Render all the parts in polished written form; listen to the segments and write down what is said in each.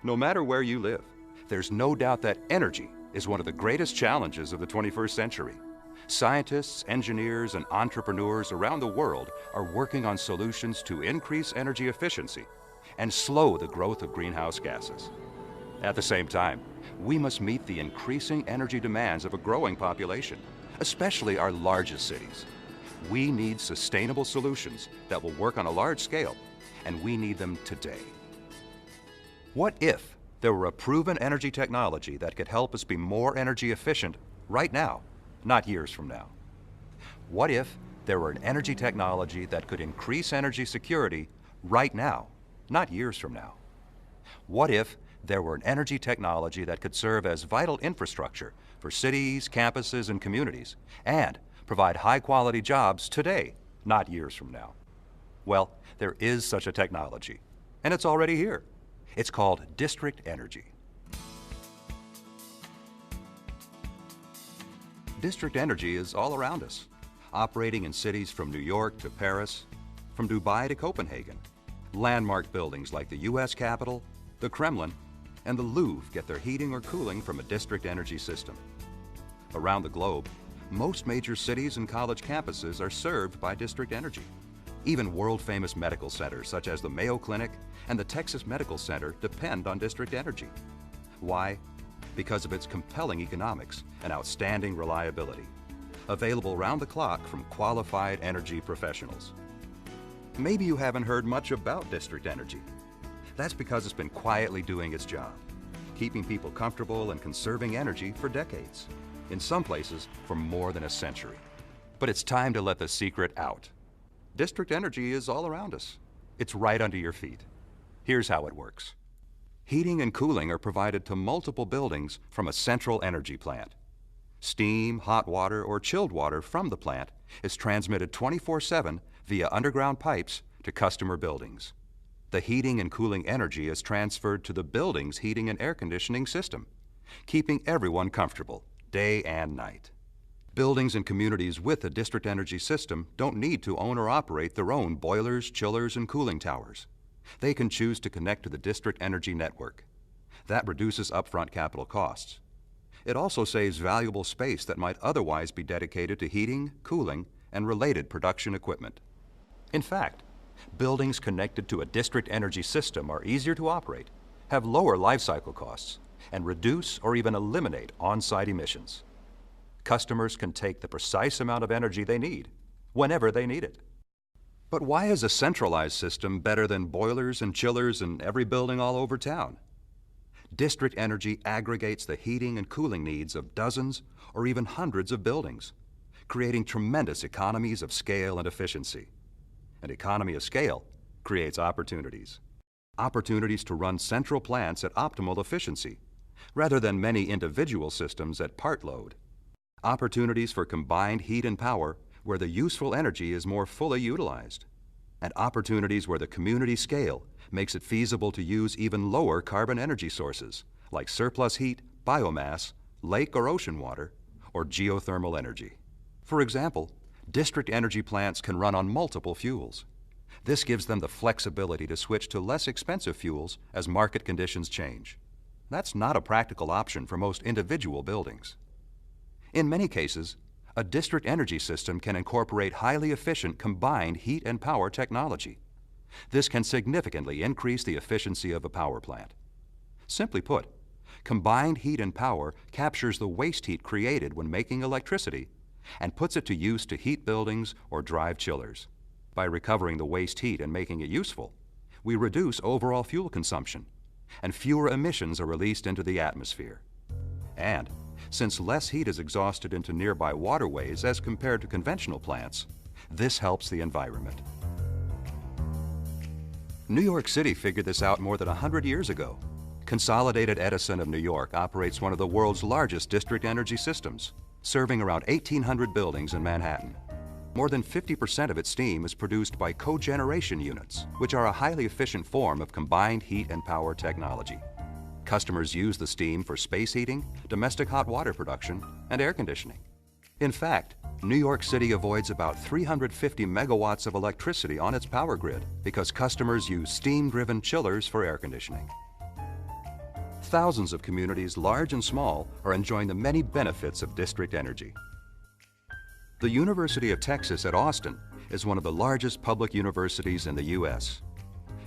No matter where you live, there's no doubt that energy is one of the greatest challenges of the 21st century. Scientists, engineers, and entrepreneurs around the world are working on solutions to increase energy efficiency and slow the growth of greenhouse gases. At the same time, we must meet the increasing energy demands of a growing population, especially our largest cities. We need sustainable solutions that will work on a large scale, and we need them today. What if there were a proven energy technology that could help us be more energy efficient right now, not years from now? What if there were an energy technology that could increase energy security right now, not years from now? What if there were an energy technology that could serve as vital infrastructure for cities, campuses, and communities, and provide high-quality jobs today, not years from now? Well, there is such a technology, and it's already here. It's called district energy. District energy is all around us, operating in cities from New York to Paris, from Dubai to Copenhagen. Landmark buildings like the U.S. Capitol, the Kremlin, and the Louvre get their heating or cooling from a district energy system. Around the globe, most major cities and college campuses are served by district energy. Even world-famous medical centers such as the Mayo Clinic and the Texas Medical Center depend on district energy. Why? Because of its compelling economics and outstanding reliability, available round the clock from qualified energy professionals. Maybe you haven't heard much about district energy. That's because it's been quietly doing its job, keeping people comfortable and conserving energy for decades, in some places for more than a century. But it's time to let the secret out. District energy is all around us. It's right under your feet. Here's how it works. Heating and cooling are provided to multiple buildings from a central energy plant. Steam, hot water, or chilled water from the plant is transmitted 24/7 via underground pipes to customer buildings. The heating and cooling energy is transferred to the building's heating and air conditioning system, keeping everyone comfortable day and night. Buildings and communities with a district energy system don't need to own or operate their own boilers, chillers, and cooling towers. They can choose to connect to the district energy network. That reduces upfront capital costs. It also saves valuable space that might otherwise be dedicated to heating, cooling, and related production equipment. In fact, buildings connected to a district energy system are easier to operate, have lower life cycle costs, and reduce or even eliminate on-site emissions. Customers can take the precise amount of energy they need, whenever they need it. But why is a centralized system better than boilers and chillers in every building all over town? District energy aggregates the heating and cooling needs of dozens or even hundreds of buildings, creating tremendous economies of scale and efficiency. An economy of scale creates opportunities. Opportunities to run central plants at optimal efficiency, rather than many individual systems at part load. Opportunities for combined heat and power where the useful energy is more fully utilized. And opportunities where the community scale makes it feasible to use even lower carbon energy sources, like surplus heat, biomass, lake or ocean water, or geothermal energy. For example, district energy plants can run on multiple fuels. This gives them the flexibility to switch to less expensive fuels as market conditions change. That's not a practical option for most individual buildings. In many cases, a district energy system can incorporate highly efficient combined heat and power technology. This can significantly increase the efficiency of a power plant. Simply put, combined heat and power captures the waste heat created when making electricity and puts it to use to heat buildings or drive chillers. By recovering the waste heat and making it useful, we reduce overall fuel consumption, and fewer emissions are released into the atmosphere. And since less heat is exhausted into nearby waterways as compared to conventional plants, this helps the environment. New York City figured this out more than 100 years ago. Consolidated Edison of New York operates one of the world's largest district energy systems, serving around 1,800 buildings in Manhattan. More than 50% of its steam is produced by cogeneration units, which are a highly efficient form of combined heat and power technology. Customers use the steam for space heating, domestic hot water production, and air conditioning. In fact, New York City avoids about 350 megawatts of electricity on its power grid because customers use steam-driven chillers for air conditioning. thousands of communities, large and small, are enjoying the many benefits of district energy. The University of Texas at Austin is one of the largest public universities in the U.S.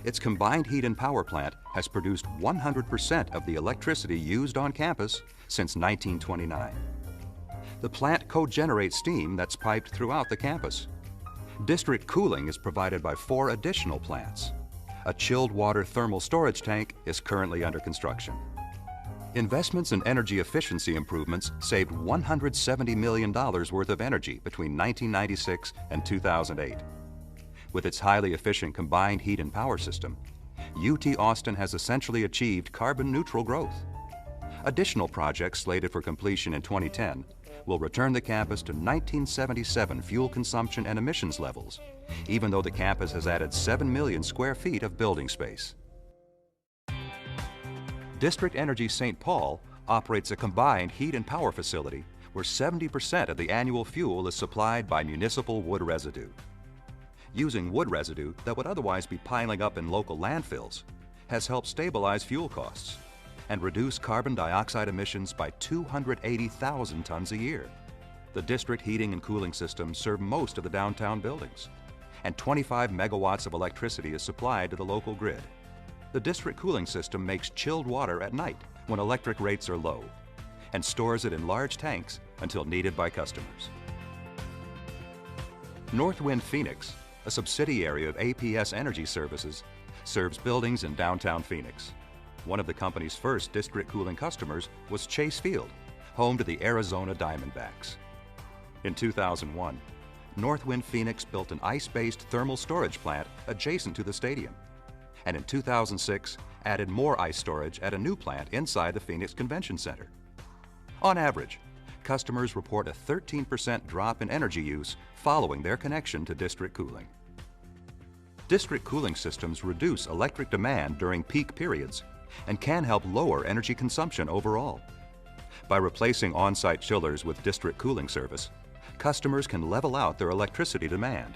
Its combined heat and power plant has produced 100% of the electricity used on campus since 1929. The plant co-generates steam that's piped throughout the campus. District cooling is provided by 4 additional plants. A chilled water thermal storage tank is currently under construction. Investments in energy efficiency improvements saved $170 million worth of energy between 1996 and 2008. With its highly efficient combined heat and power system, UT Austin has essentially achieved carbon neutral growth. Additional projects slated for completion in 2010 will return the campus to 1977 fuel consumption and emissions levels, even though the campus has added 7 million square feet of building space. District Energy St. Paul operates a combined heat and power facility where 70% of the annual fuel is supplied by municipal wood residue. Using wood residue that would otherwise be piling up in local landfills has helped stabilize fuel costs and reduce carbon dioxide emissions by 280,000 tons a year. The district heating and cooling systems serve most of the downtown buildings, and 25 megawatts of electricity is supplied to the local grid. The district cooling system makes chilled water at night when electric rates are low and stores it in large tanks until needed by customers. Northwind Phoenix, a subsidiary of APS Energy Services, serves buildings in downtown Phoenix. One of the company's first district cooling customers was Chase Field, home to the Arizona Diamondbacks. In 2001, Northwind Phoenix built an ice-based thermal storage plant adjacent to the stadium, and in 2006 added more ice storage at a new plant inside the Phoenix Convention Center. On average, customers report a 13% drop in energy use following their connection to district cooling. District cooling systems reduce electric demand during peak periods and can help lower energy consumption overall. By replacing on-site chillers with district cooling service, customers can level out their electricity demand.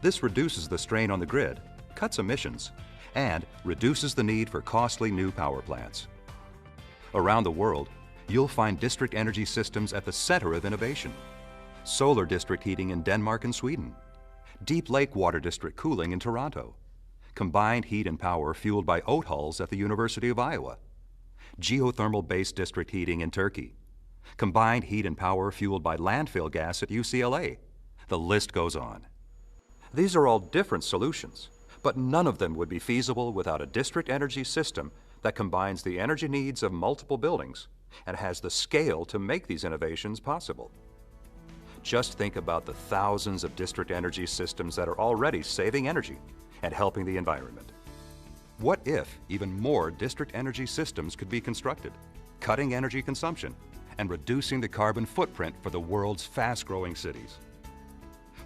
This reduces the strain on the grid, cuts emissions, and reduces the need for costly new power plants. Around the world, you'll find district energy systems at the center of innovation. Solar district heating in Denmark and Sweden, deep lake water district cooling in Toronto, combined heat and power fueled by oat hulls at the University of Iowa, geothermal-based district heating in Turkey, combined heat and power fueled by landfill gas at UCLA. The list goes on. These are all different solutions, but none of them would be feasible without a district energy system that combines the energy needs of multiple buildings and has the scale to make these innovations possible. Just think about the thousands of district energy systems that are already saving energy and helping the environment. What if even more district energy systems could be constructed, cutting energy consumption and reducing the carbon footprint for the world's fast-growing cities?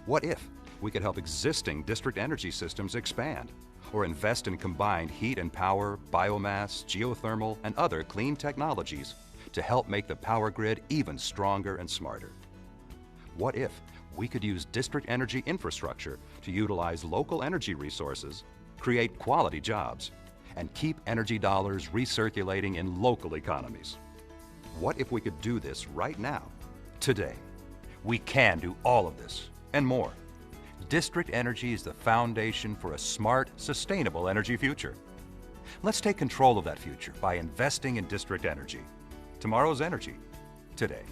What if we could help existing district energy systems expand or invest in combined heat and power, biomass, geothermal, and other clean technologies to help make the power grid even stronger and smarter? What if we could use district energy infrastructure to utilize local energy resources, create quality jobs, and keep energy dollars recirculating in local economies? What if we could do this right now, today? We can do all of this and more. District energy is the foundation for a smart, sustainable energy future. Let's take control of that future by investing in district energy. Tomorrow's energy, today.